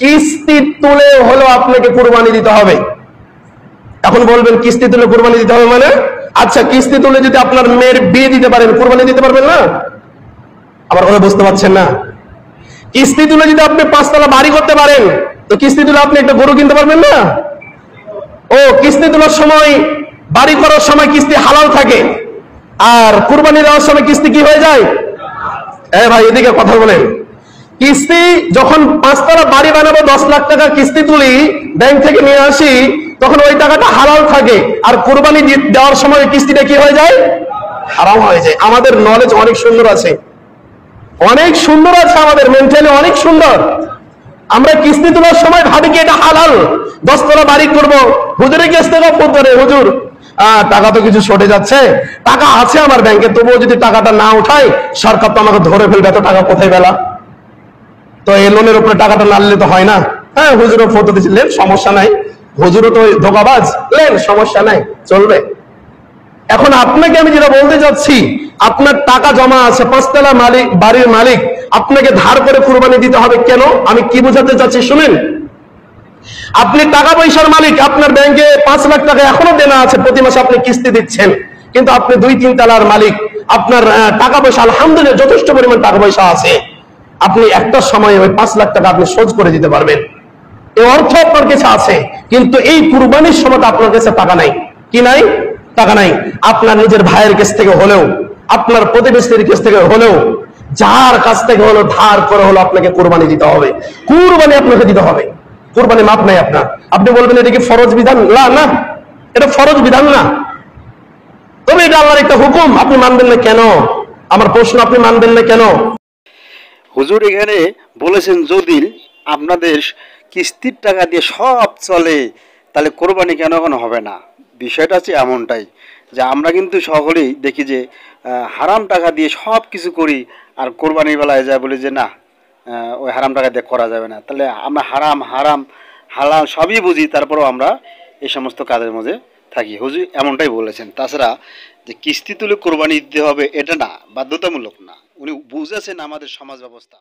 কিস্তি তুলে হলেও আপনাকে কুরবানি দিতে হবে। এখন বলবেন কিস্তি তুলে কুরবানি দিতে হবে মানে? আচ্ছা, কিস্তি তুলে যদি আপনার মেয়ের বিয়ে দিতে পারেন, কুরবানি দিতে পারবেন না? আমার কথা বুঝতে পারছেন না? কিস্তি তুলে যদি আপনি 5 তলা বাড়ি করতে পারেন, তো কিস্তি তুলে আপনি একটা গরু কিনতে পারবেন না? ও কিস্তি তোলার সময়, বাড়ি করার সময় কিস্তি হালাল থাকে, আর কুরবানি দেওয়ার সময় কিস্তি কি হয়ে যায়? ভাই এদিকে কথা বলেন। কিস্তি যখন 5 তলা বাড়ি বানাবো, 10 লাখ টাকা কিস্তি তুলি, ব্যাংক থেকে নিয়ে আসি, তখন ওই টাকাটা হালাল থাকে, আর কুরবানি দেওয়ার সময় কিস্তিটা কি হয়ে যায়? হারাম হয়ে যায়। আমাদের নলেজ অনেক সুন্দর আছে, অনেক সুন্দর আছে, আমাদের মেন্টালি অনেক সুন্দর। আমরা কিস্তি তোলার সময় ভাবি কি এটা হালাল, 10 তলা বাড়ি করবো, হুজুরের কাছ থেকে ফোন করে, হুজুর টাকা তো কিছু শর্টে যাচ্ছে, টাকা আছে আমার ব্যাংকে, তবুও যদি টাকাটা না উঠাই সরকার তো আমাকে ধরে ফেলবে, এত টাকা কোথায় পেলা? তো এই লোনের উপরে টাকাটা না নিলে তো হয় না। হ্যাঁ, হুজুরও ফটো দিচ্ছিলেন, সমস্যা নাই, হুজুরও তো ধোকাবাজ, লেন, সমস্যা নাই, চলবে। এখন আপনাকে আমি যেটা বলতে চাচ্ছি, আপনার টাকা জমা আছে, 5 তলা বাড়ির মালিক, আপনাকে ধার করে কুরবানি দিতে হবে কেন? আমি কি বোঝাতে চাচ্ছি শুনেন। আপনি টাকা পয়সার মালিক, আপনার ব্যাংকে 5 লাখ টাকা এখনো দেনা আছে, প্রতি মাসে আপনি কিস্তি দিচ্ছেন, কিন্তু আপনি 2-3 তলার মালিক, আপনার টাকা পয়সা আলহামদুলিল্লাহ যথেষ্ট পরিমাণ টাকা পয়সা আছে, আপনি একটা সময় ওই 5 লাখ টাকা আপনি শোধ করে দিতে পারবেন, এই অর্থ আপনার কাছে আছে। কিন্তু এই কুরবানির সময় আপনার কাছে টাকা নাই। কি নাই? টাকা নাই। আপনার নিজের ভাইয়ের কাছ থেকে হলেও, আপনার প্রতিবেশীর কাছ থেকে হলেও, যার কাছ থেকে হলো, ধার করে হলো আপনাকে কুরবানি দিতে হবে। কুরবানি আপনাকে দিতে হবে, কুরবানি মাপ নাই আপনার। আপনি বলবেন এটা কি ফরজ বিধান? না, এটা ফরজ বিধান না, তবে এটা আল্লাহর একটা হুকুম। আপনি মানবেন না কেন? আমার প্রশ্ন, আপনি মানবেন না কেন? হুজুর এখানে বলেছেন যদি আপনাদের কিস্তির টাকা দিয়ে সব চলে, তাহলে কোরবানি কেন এখন হবে না? বিষয়টা হচ্ছে এমনটাই যে আমরা কিন্তু সকলেই দেখি যে হারাম টাকা দিয়ে সব কিছু করি, আর কোরবানির বেলায় যায় বলি যে না, ওই হারাম টাকা দিয়ে করা যাবে না। তাহলে আমরা হারাম হালাল সবই বুঝি, তারপরেও আমরা এই সমস্ত কাজের মধ্যে থাকি। হুজুর এমনটাই বলেছেন। তাছাড়া যে কিস্তি তুলে কোরবানি দিতে হবে এটা না, বাধ্যতামূলক না, উনি বুঝেছেন আমাদের সমাজ ব্যবস্থা।